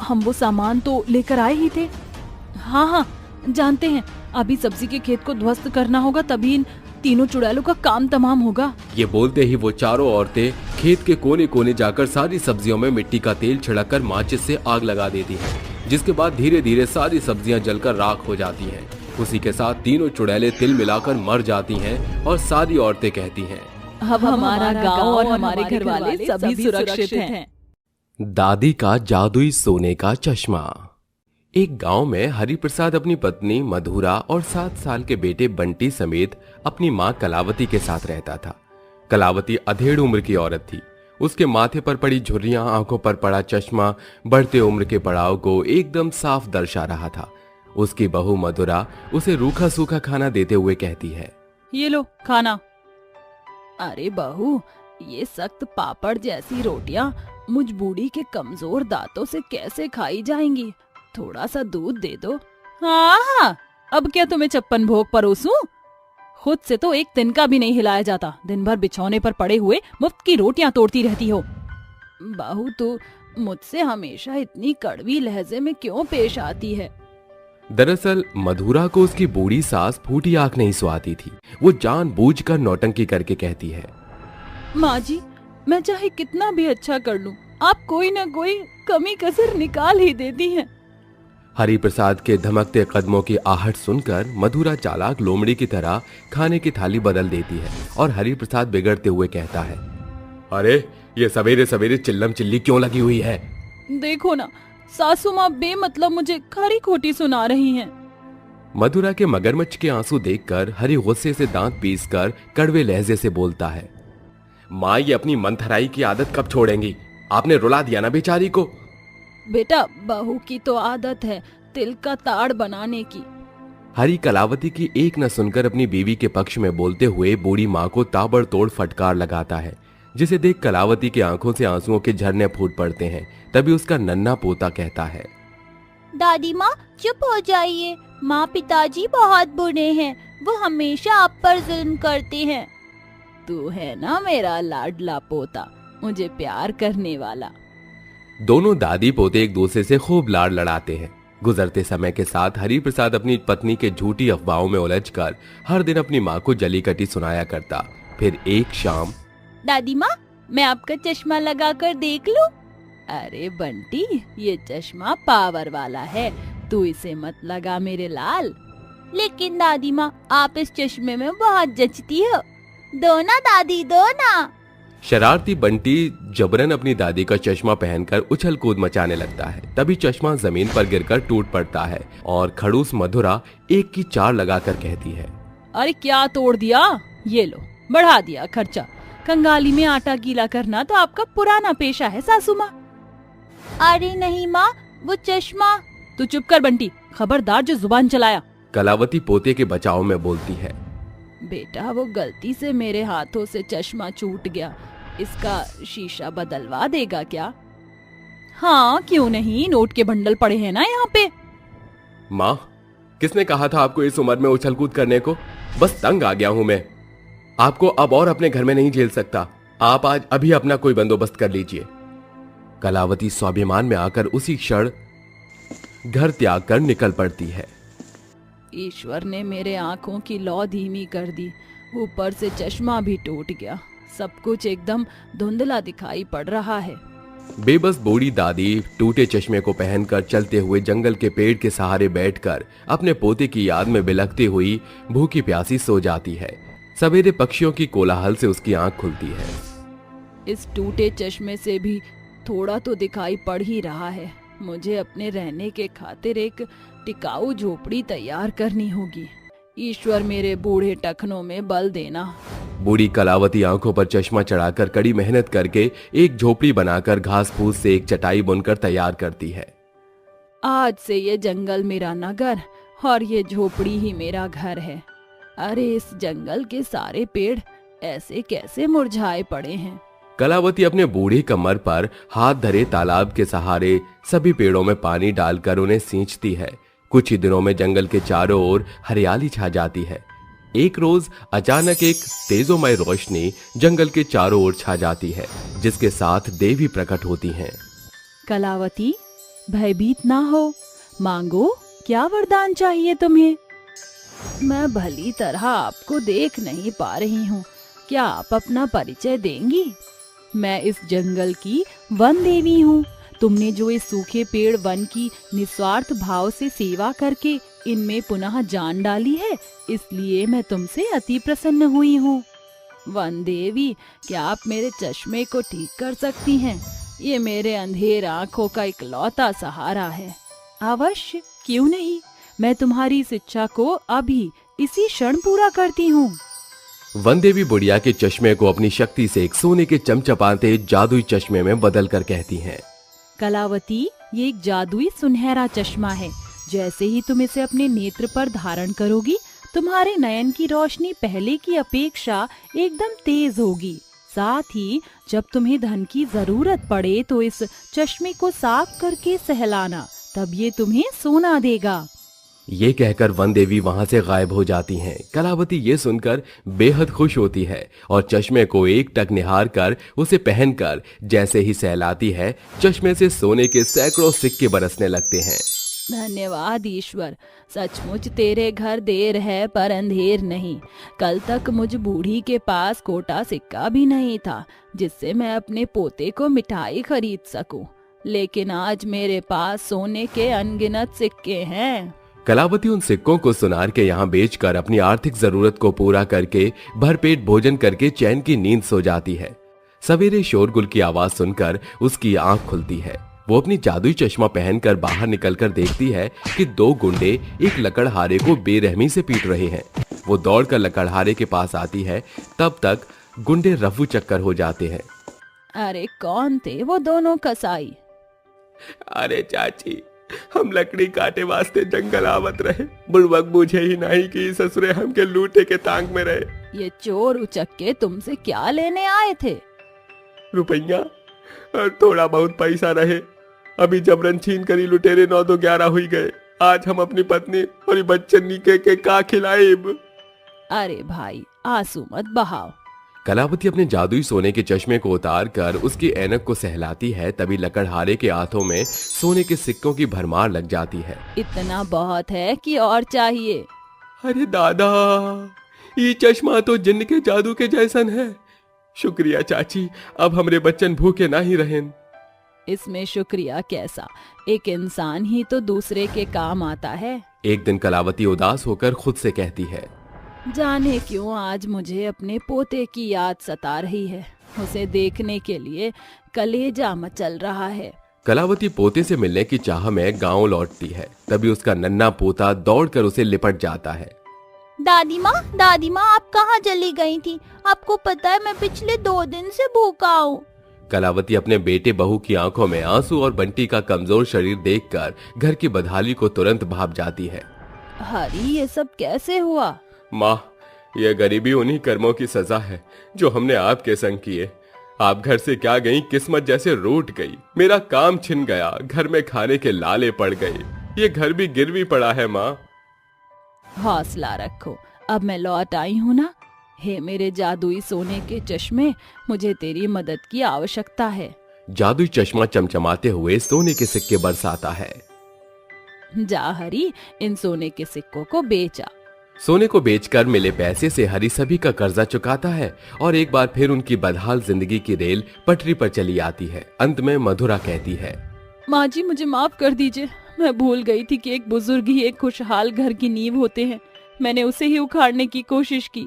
हम वो सामान तो लेकर आए ही थे। हाँ, जानते हैं। अभी सब्जी के खेत को ध्वस्त करना होगा, तभी इन तीनों चुड़ैलों का काम तमाम होगा। ये बोलते ही वो चारों औरतें खेत के कोने कोने जाकर सारी सब्जियों में मिट्टी का तेल छिड़ककर माचिस से आग लगा देती हैं, जिसके बाद धीरे धीरे सारी सब्जियां जलकर राख हो जाती हैं। उसी के साथ तीनों चुड़ैलें तिल मिलाकर मर जाती हैं और सारी औरतें कहती हैं, अब हमारा गांव और हमारे घर वाले सभी सुरक्षित हैं। दादी का जादुई सोने का चश्मा। एक गांव में हरिप्रसाद अपनी पत्नी मधुरा और 7 साल के बेटे बंटी समेत अपनी मां कलावती के साथ रहता था। कलावती अधेड़ उम्र की औरत थी। उसके माथे पर पड़ी झुर्रियां, आंखों पर पड़ा चश्मा बढ़ते उम्र के पड़ाव को एकदम साफ दर्शा रहा था। उसकी बहू मधुरा उसे रूखा सूखा खाना देते हुए कहती है, ये लो खाना। अरे बहू, ये सख्त पापड़ जैसी रोटियां मुझ बूढ़ी के कमजोर दांतों से कैसे खाई जाएंगी? थोड़ा सा दूध दे दो। हाँ, अब क्या तुम्हें 56 भोग परोसूं? खुद से तो एक तिनका भी नहीं हिलाया जाता। दिन भर बिछौने पर पड़े हुए मुफ्त की रोटियां तोड़ती रहती हो। बहू, तू मुझसे हमेशा इतनी कड़वी लहजे में क्यों पेश आती है? दरअसल मधुरा को उसकी बूढ़ी सास फूटी आंख नहीं सुहाती थी। वो जानबूझकर नौटंकी करके कहती है, माँ जी, मैं चाहे कितना भी अच्छा कर लूं, आप कोई न कोई कमी कसर निकाल ही देती हैं। हरिप्रसाद के धमकते कदमों की आहट सुनकर मधुरा चालाक लोमड़ी की तरह खाने की थाली बदल देती है और हरिप्रसाद बिगड़ते हुए कहता है, अरे ये सवेरे सवेरे चिल्लम चिल्ली क्यों लगी हुई है? देखो ना, सासू माँ बेमतलब मुझे खरी खोटी सुना रही हैं। मधुरा के मगरमच्छ के आंसू देखकर हरि गुस्से से दांत पीसकर कड़वे लहजे से बोलता है, माँ ये अपनी मंथराई की आदत कब छोड़ेंगी? आपने रुला दिया ना बेचारी को। बेटा, बहू की तो आदत है तिल का ताड़ बनाने की। हरि कलावती की एक न सुनकर अपनी बीवी के पक्ष में बोलते हुए बूढ़ी माँ को ताबड़तोड़ फटकार लगाता है, जिसे देख कलावती की आंखों से आंसुओं के झरने फूट पड़ते हैं। तभी उसका नन्हा पोता कहता है, दादी माँ चुप हो जाइए। माँ पिताजी बहुत बुरे हैं, वो हमेशा आप पर जुल्म करते हैं। तू है ना मेरा लाडला पोता, मुझे प्यार करने वाला। दोनों दादी पोते एक दूसरे से खूब लाड़ लड़ाते हैं। गुजरते समय के साथ हरिप्रसाद अपनी पत्नी के झूठी अफवाहों में उलझकर हर दिन अपनी माँ को जली कटी सुनाया करता। फिर एक शाम, दादी माँ मैं आपका चश्मा लगा कर देख लूं? अरे बंटी, ये चश्मा पावर वाला है, तू इसे मत लगा मेरे लाल। लेकिन दादी माँ आप इस चश्मे में बहुत जचती हो। दो ना दादी, दो ना। शरारती बंटी जबरन अपनी दादी का चश्मा पहनकर उछल कूद मचाने लगता है। तभी चश्मा जमीन पर गिरकर टूट पड़ता है और खड़ूस मधुरा एक की 4 लगाकर कहती है, अरे क्या तोड़ दिया? ये लो, बढ़ा दिया खर्चा। कंगाली में आटा गीला करना तो आपका पुराना पेशा है सासू माँ। अरे नहीं माँ, वो चश्मा। तू चुप कर बंटी, खबरदार जो जुबान चलाया। कलावती पोते के बचाव में बोलती है, बेटा वो गलती से मेरे हाथों से चश्मा छूट गया, इसका शीशा बदलवा देगा क्या? हाँ क्यों नहीं, नोट के बंडल पड़े हैं ना यहाँ पे। माँ, किसने कहा था आपको इस उम्र में उछल कूद करने को? बस तंग आ गया हूँ मैं। आपको अब और अपने घर में नहीं झेल सकता। आप आज अभी अपना कोई बंदोबस्त कर लीजिए। कलावती स्वाभिमान में आकर उसी क्षण घर त्याग कर निकल पड़ती है। ईश्वर ने मेरे आंखों की लौ धीमी कर दी, ऊपर से चश्मा भी टूट गया। सब कुछ एकदम धुंधला दिखाई पड़ रहा है। बेबस बूढ़ी दादी टूटे चश्मे को पहनकर चलते हुए जंगल के पेड़ के सहारे बैठकर अपने पोते की याद में बिलखती हुई भूखी प्यासी सो जाती है। सवेरे पक्षियों की कोलाहल से उसकी आंख खुलती है। इस टूटे चश्मे से भी थोड़ा तो दिखाई पड़ ही रहा है। मुझे अपने रहने के खातिर एक टिकाऊ झोपड़ी तैयार करनी होगी। ईश्वर मेरे बूढ़े टखनों में बल देना। बूढ़ी कलावती आंखों पर चश्मा चढ़ाकर कड़ी मेहनत करके एक झोपड़ी बनाकर घास फूस से एक चटाई बुनकर तैयार करती है। आज से ये जंगल मेरा नगर और ये झोपड़ी ही मेरा घर है। अरे इस जंगल के सारे पेड़ ऐसे कैसे मुरझाए पड़े हैं। कलावती अपने बूढ़ी कमर पर हाथ धरे तालाब के सहारे सभी पेड़ों में पानी डालकर उन्हें सींचती है। कुछ ही दिनों में जंगल के चारों ओर हरियाली छा जाती है। एक रोज अचानक एक तेजोमय रोशनी जंगल के चारों ओर छा जाती है, जिसके साथ देवी प्रकट होती हैं। कलावती, भयभीत ना हो, मांगो, क्या वरदान चाहिए तुम्हें? मैं भली तरह आपको देख नहीं पा रही हूँ, क्या आप अपना परिचय देंगी? मैं इस जंगल की वन देवी हूँ। तुमने जो इस सूखे पेड़ वन की निस्वार्थ भाव से सेवा करके इनमें पुनः जान डाली है, इसलिए मैं तुमसे अति प्रसन्न हुई हूँ। वन देवी, क्या आप मेरे चश्मे को ठीक कर सकती हैं? ये मेरे अंधेर आंखों का इकलौता सहारा है। अवश्य, क्यों नहीं, मैं तुम्हारी इस इच्छा को अभी इसी क्षण पूरा करती हूँ। वन देवी बुढ़िया के चश्मे को अपनी शक्ति से एक सोने के चमचमाते जादुई चश्मे में बदल कर कहती हैं। कलावती, ये एक जादुई सुनहरा चश्मा है। जैसे ही तुम इसे अपने नेत्र पर धारण करोगी, तुम्हारे नयन की रोशनी पहले की अपेक्षा एकदम तेज होगी। साथ ही जब तुम्हें धन की जरूरत पड़े तो इस चश्मे को साफ करके सहलाना, तब ये तुम्हें सोना देगा। ये कहकर वन देवी वहां से गायब हो जाती हैं। कलावती ये सुनकर बेहद खुश होती है और चश्मे को एक टक निहार कर उसे पहनकर जैसे ही सहलाती है, चश्मे से सोने के सैकड़ों सिक्के बरसने लगते हैं। धन्यवाद ईश्वर, सचमुच तेरे घर देर है पर अंधेर नहीं। कल तक मुझ बूढ़ी के पास कोटा सिक्का भी नहीं था जिससे मैं अपने पोते को मिठाई खरीद सकूं, लेकिन आज मेरे पास सोने के अनगिनत सिक्के हैं। कलावती उन सिक्कों को सुनार के यहाँ बेचकर अपनी आर्थिक जरूरत को पूरा करके भरपेट भोजन करके चैन की नींद सो जाती है। सवेरे शोरगुल की आवाज सुनकर उसकी आंख खुलती है। वो अपनी जादुई चश्मा पहनकर बाहर निकलकर देखती है कि दो गुंडे एक लकड़हारे को बेरहमी से पीट रहे हैं। वो दौड़कर लकड़हारे के पास आती है, तब तक गुंडे रफू चक्कर हो जाते हैं। अरे कौन थे वो दोनों कसाई? अरे चाची, हम लकड़ी काटे वास्ते जंगल आवत रहे, बुड़वक बुझे ही नहीं कि ससुरे हमके लूटे के तांग में रहे। ये चोर उचक्के तुमसे क्या लेने आए थे? रुपया और थोड़ा बहुत पैसा रहे। अभी जबरन छीन करी लुटेरे 9 तो 11 हुई गए। आज हम अपनी पत्नी और बच्चन के का खिलाएब। अरे भाई, आंसू मत बहाओ। कलावती अपने जादुई सोने के चश्मे को उतार कर उसकी ऐनक को सहलाती है, तभी लकड़हारे के हाथों में सोने के सिक्कों की भरमार लग जाती है। इतना बहुत है कि और चाहिए? अरे दादा, ये चश्मा तो जिन्न के जादू के जैसन है। शुक्रिया चाची, अब हमरे बच्चन भूखे ना ही रहें। इसमें शुक्रिया कैसा, एक इंसान ही तो दूसरे के काम आता है। एक दिन कलावती उदास होकर खुद से कहती है, जाने क्यों आज मुझे अपने पोते की याद सता रही है। उसे देखने के लिए कलेजा मचल रहा है। कलावती पोते से मिलने की चाह में गांव लौटती है, तभी उसका नन्हा पोता दौड़कर उसे लिपट जाता है। दादी माँ आप कहाँ चली गई थी? आपको पता है मैं पिछले 2 दिन से भूखा हूँ। कलावती अपने बेटे बहू की आंखों में आंसू और बंटी का कमजोर शरीर देखकर घर की बदहाली को तुरंत भाप जाती है। हरी, ये सब कैसे हुआ? माँ, यह गरीबी उन्हीं कर्मों की सजा है जो हमने आपके संग किए। आप घर से क्या गई, किस्मत जैसे रूठ गई। मेरा काम छिन गया, घर में खाने के लाले पड़ गए। ये घर भी गिरवी पड़ा है माँ। हौसला रखो, अब मैं लौट आई हूँ ना। हे मेरे जादुई सोने के चश्मे, मुझे तेरी मदद की आवश्यकता है। जादुई चश्मा चमचमाते हुए सोने के सिक्के बरसाता है। जा हरी, इन सोने के सिक्कों को बेचा। सोने को बेचकर मिले पैसे से हरी सभी का कर्जा चुकाता है और एक बार फिर उनकी बदहाल जिंदगी की रेल पटरी पर चली आती है। अंत में मधुरा कहती है, माँ जी, मुझे माफ कर दीजिए। मैं भूल गई थी कि एक बुजुर्ग ही एक खुशहाल घर की नींव होते हैं। मैंने उसे ही उखाड़ने की कोशिश की।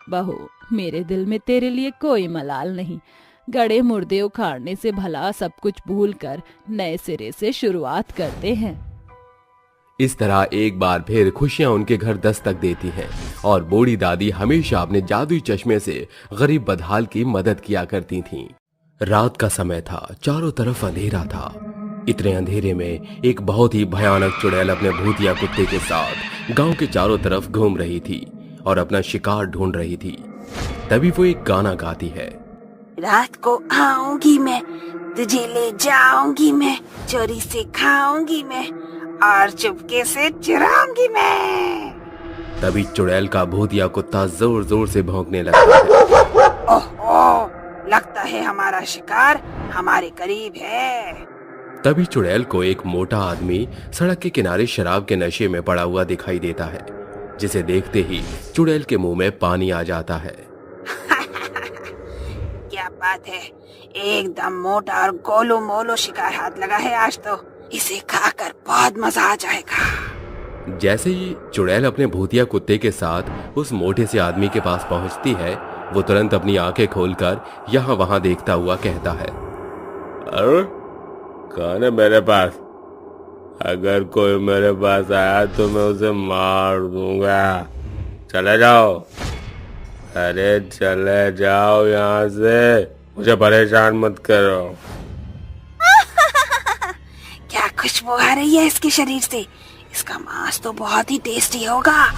बहू, मेरे दिल में तेरे लिए कोई मलाल नहीं। गड़े मुर्दे उखाड़ने से भला सब कुछ भूलकर नए सिरे से शुरुआत करते हैं। इस तरह एक बार फिर खुशियां उनके घर दस्तक देती हैं और बूढ़ी दादी हमेशा अपने जादुई चश्मे से गरीब बदहाल की मदद किया करती थीं। रात का समय था, चारों तरफ अंधेरा था। इतने अंधेरे में एक बहुत ही भयानक चुड़ैल अपने भूतिया कुत्ते के साथ गांव के चारों तरफ घूम रही थी और अपना शिकार ढूंढ रही थी। तभी वो एक गाना गाती है, रात को आऊंगी मैं, तुझे ले जाऊंगी मैं, चोरी से खाऊंगी मैं, और चुपके से चुराऊंगी मैं। तभी चुड़ैल का भूतिया कुत्ता जोर जोर से भौंकने लगता है। ओह, लगता है हमारा शिकार हमारे करीब है। तभी चुड़ैल को एक मोटा आदमी सड़क के किनारे शराब के नशे में पड़ा हुआ दिखाई देता है, जिसे देखते ही चुड़ैल के मुंह में पानी आ जाता है। क्या बात है, एकदम मोटा और गोलू मोलू शिकार हाथ लगा है आज तो। इसे खाकर बहुत मजा आ जाएगा। जैसे ही चुड़ैल अपने भूतिया कुत्ते के साथ उस मोटे से आदमी के पास पहुंचती है, वो तुरंत अपनी आंखें खोलकर यहाँ वहां देखता हुआ कहता है, अरे कौन है मेरे पास? अगर कोई मेरे पास आया तो मैं उसे मार दूंगा। चले जाओ, अरे चले जाओ यहाँ से, मुझे परेशान मत करो। क्या खुशबू आ रही है इसके शरीर से। इसका मांस तो बहुत ही टेस्टी होगा।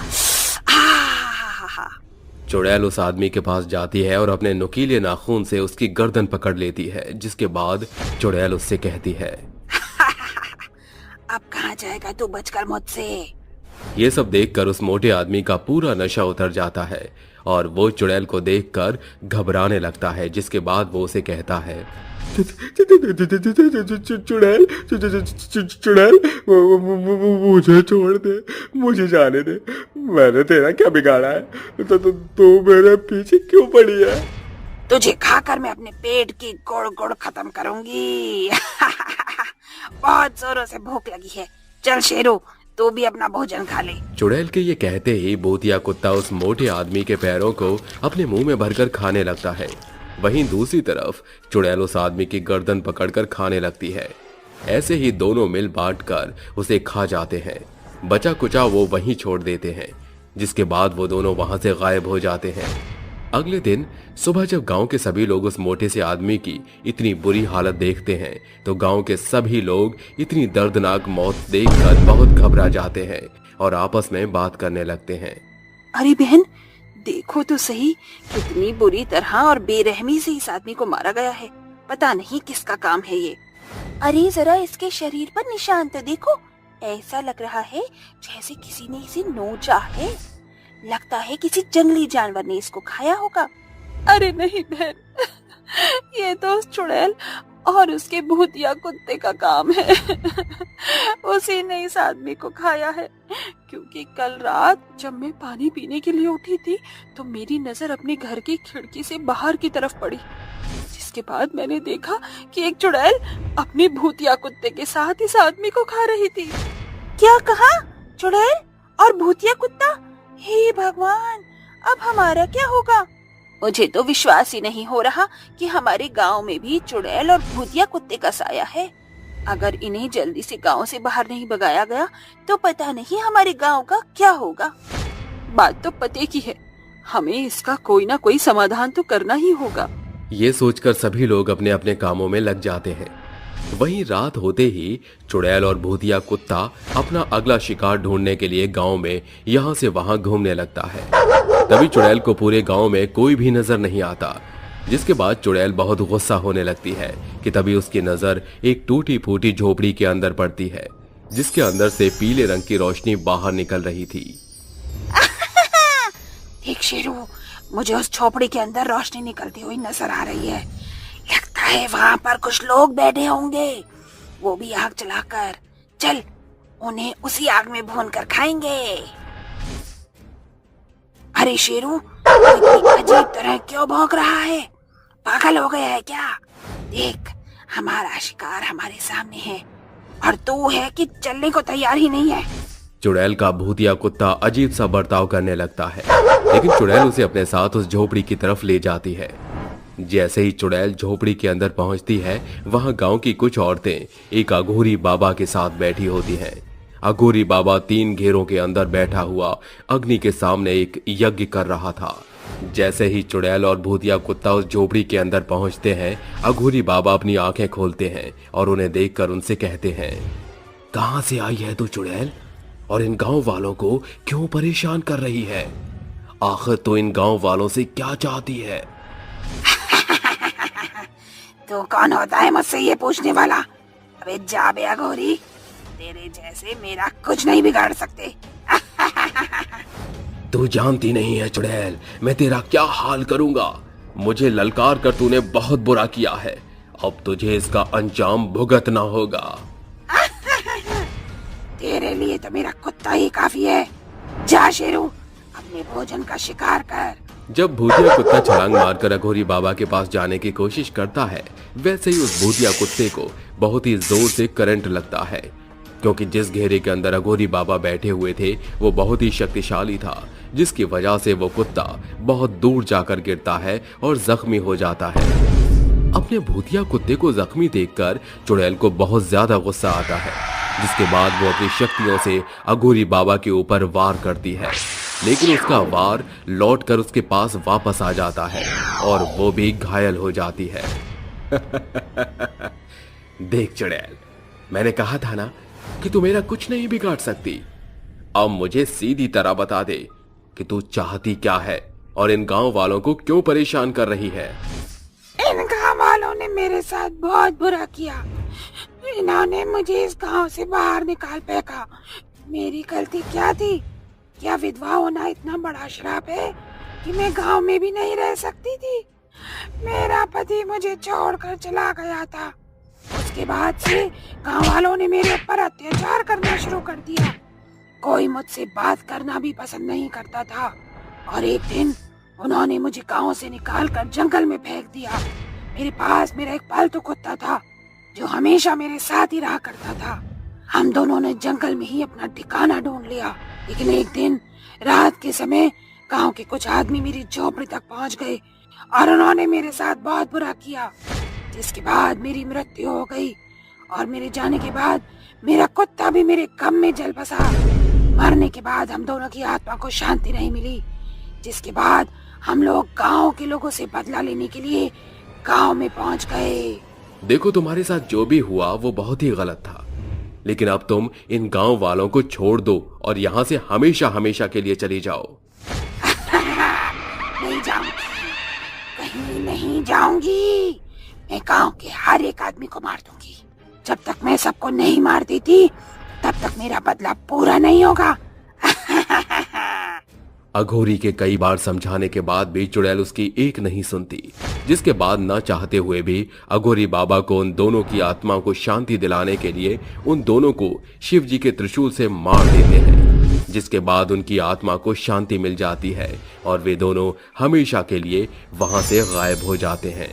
चुड़ैल उस आदमी के पास जाती है और अपने नुकीले नाखून से उसकी गर्दन पकड़ लेती है, जिसके बाद चुड़ैल उससे कहती है, अब कहाँ जाएगा तू बचकर मुझसे। ये सब देखकर उस मोटे आदमी का पूरा नशा उतर जाता है और वो चुड़ैल को देखकर घबराने लगता है, जिसके बाद वो उसे कहता है, चुड़ैल चुड़ैल मुझे छोड़ दे, मुझे जाने दे। मैंने तेरा क्या बिगाड़ा है? तू मेरे पीछे क्यों पड़ी है? तुझे खाकर मैं अपने पेट की गुड़ गुड़ खत्म करूंगी। बहुत जोरों से भूख लगी है। चल शेरू, तू भी अपना भोजन खा ले। चुड़ैल के ये कहते ही भूतिया कुत्ता उस मोटे आदमी के पैरों को अपने मुंह में भरकर खाने लगता है। वहीं दूसरी तरफ चुड़ैल उस आदमी की गर्दन पकड़कर खाने लगती है। ऐसे ही दोनों मिल बांटकर उसे खा जाते हैं। बचा कुचा वो वहीं छोड़ देते हैं, जिसके बाद वो दोनों वहां से गायब हो जाते हैं। अगले दिन सुबह जब गांव के सभी लोग उस मोटे से आदमी की इतनी बुरी हालत देखते हैं, तो गांव के सभी लोग इतनी दर्दनाक मौत देखकर बहुत घबरा जाते हैं और आपस में बात करने लगते हैं। अरे बहन, देखो तो सही, कितनी बुरी तरह और बेरहमी से इस आदमी को मारा गया है। पता नहीं किसका काम है ये। अरे जरा इसके शरीर पर निशान तो देखो। ऐसा लग रहा है जैसे किसी ने इसे नोचा है। लगता है किसी जंगली जानवर ने इसको खाया होगा। अरे नहीं बहन, ये तो उस चुड़ैल और उसके भूतिया कुत्ते का काम है। उसी ने इस आदमी को खाया है, क्योंकि कल रात जब मैं पानी पीने के लिए उठी थी तो मेरी नजर अपने घर की खिड़की से बाहर की तरफ पड़ी, जिसके बाद मैंने देखा कि एक चुड़ैल अपने भूतिया कुत्ते के साथ इस आदमी को खा रही थी। क्या कहा? चुड़ैल और भूतिया कुत्ता? हे भगवान, अब हमारा क्या होगा? मुझे तो विश्वास ही नहीं हो रहा कि हमारे गांव में भी चुड़ैल और भूतिया कुत्ते का साया है। अगर इन्हें जल्दी से गांव से बाहर नहीं भगाया गया तो पता नहीं हमारे गांव का क्या होगा। बात तो पते की है, हमें इसका कोई ना कोई समाधान तो करना ही होगा। ये सोचकर सभी लोग अपने अपने कामों में लग जाते हैं। वहीं रात होते ही चुड़ैल और भूतिया कुत्ता अपना अगला शिकार ढूंढने के लिए गांव में यहाँ से वहां घूमने लगता है। तभी चुड़ैल को पूरे गांव में कोई भी नजर नहीं आता, जिसके बाद चुड़ैल बहुत गुस्सा होने लगती है कि तभी उसकी नजर एक टूटी फूटी झोपड़ी के अंदर पड़ती है, जिसके अंदर से पीले रंग की रोशनी बाहर निकल रही थी। देख शेरू, मुझे उस झोपड़ी के अंदर रोशनी निकलती हुई नजर आ रही है। लगता है वहाँ पर कुछ लोग बैठे होंगे, वो भी आग जलाकर। चल, उन्हें उसी आग में भून कर खाएंगे। अरे शेरू, इतनी अजीब तरह क्यों भौंक रहा है? पागल हो गया है क्या? देख, हमारा शिकार हमारे सामने है और तू है कि चलने को तैयार ही नहीं है। चुड़ैल का भूतिया कुत्ता अजीब सा बर्ताव करने लगता है, लेकिन चुड़ैल उसे अपने साथ उस झोपड़ी की तरफ ले जाती है। जैसे ही चुड़ैल झोपड़ी के अंदर पहुंचती है, वहां गांव की कुछ औरतें एक अघोरी बाबा के साथ बैठी होती हैं। अघोरी बाबा 3 घेरों के अंदर बैठा हुआ अग्नि के सामने एक यज्ञ कर रहा था। जैसे ही चुड़ैल और भूतिया कुत्ता उस झोपड़ी के अंदर पहुंचते हैं, अघोरी बाबा अपनी आंखें खोलते हैं और उन्हें देखकर उनसे कहते हैं, कहां से आई है तू चुड़ैल, और इन गांव वालों को क्यों परेशान कर रही है? आखिर तो इन गांव वालों से क्या चाहती है? तो कौन होता है मुझसे ये पूछने वाला? अबे जा बे अघोरी, तेरे जैसे मेरा कुछ नहीं बिगाड़ सकते। तू जानती नहीं है चुड़ैल, मैं तेरा क्या हाल करूंगा। मुझे ललकार कर तूने बहुत बुरा किया है, अब तुझे इसका अंजाम भुगतना होगा। तेरे लिए तो मेरा कुत्ता ही काफी है। जा शेरू, अपने भोजन का शिकार कर। जब भूतिया कुत्ता छलांग मारकर अघोरी बाबा के पास जाने की कोशिश करता है, वैसे ही उस भूतिया कुत्ते को बहुत ही जोर से करंट लगता है, क्योंकि जिस घेरे के अंदर अघोरी बाबा बैठे हुए थे वो बहुत ही शक्तिशाली था, जिसकी वजह से वो कुत्ता बहुत दूर जाकर गिरता है और जख्मी हो जाता है। अपने भूतिया कुत्ते को जख्मी देखकर चुड़ैल को बहुत ज्यादा गुस्सा आता है, जिसके बाद वो अपनी शक्तियों से अघोरी बाबा के ऊपर वार करती है, लेकिन उसका वार लौटकर उसके पास वापस आ जाता है और वो भी घायल हो जाती है। देख चुड़ैल, मैंने कहा था ना कि तू मेरा कुछ नहीं बिगाड़ सकती। अब मुझे सीधी तरह बता दे कि तू चाहती क्या है और इन गांव वालों को क्यों परेशान कर रही है। इन गांव वालों ने मेरे साथ बहुत बुरा किया। इन्होंने मुझे इस गांव से बाहर निकाल फेंका। मेरी गलती क्या थी? क्या विधवा होना इतना बड़ा श्राप है कि मैं गांव में भी नहीं रह सकती थी? मेरा पति मुझे छोड़कर चला गया था। उसके बाद से गांव वालों ने मेरे ऊपर अत्याचार करना शुरू कर दिया। कोई मुझसे बात करना भी पसंद नहीं करता था और एक दिन उन्होंने मुझे गांव से निकालकर जंगल में फेंक दिया। मेरे पास मेरा एक पालतू कुत्ता था जो हमेशा मेरे साथ ही रहा करता था। हम दोनों ने जंगल में ही अपना ठिकाना ढूंढ लिया, लेकिन एक दिन रात के समय गांव के कुछ आदमी मेरी झोपड़ी तक पहुंच गए और उन्होंने मेरे साथ बहुत बुरा किया, जिसके बाद मेरी मृत्यु हो गई। और मेरे जाने के बाद मेरा कुत्ता भी मेरे गम में जल बसा। मरने के बाद हम दोनों की आत्मा को शांति नहीं मिली, जिसके बाद हम लोग गांव के लोगों से बदला लेने के लिए गांव में पहुंच गए। देखो, तुम्हारे साथ जो भी हुआ वो बहुत ही गलत था, लेकिन अब तुम इन गांव वालों को छोड़ दो और यहाँ से हमेशा हमेशा के लिए चली जाओ। नहीं जाऊंगी, कहीं नहीं जाऊंगी। मैं गांव के हर एक आदमी को मार दूंगी। जब तक मैं सबको नहीं मार देती तब तक मेरा बदला पूरा नहीं होगा। अघोरी के कई बार समझाने के बाद भी चुड़ैल उसकी एक नहीं सुनती, जिसके बाद न चाहते हुए भी अघोरी बाबा को उन दोनों की आत्मा को शांति दिलाने के लिए उन दोनों को शिव जी के त्रिशूल से मार देते हैं, जिसके बाद उनकी आत्मा को शांति मिल जाती है और वे दोनों हमेशा के लिए वहां से गायब हो जाते हैं।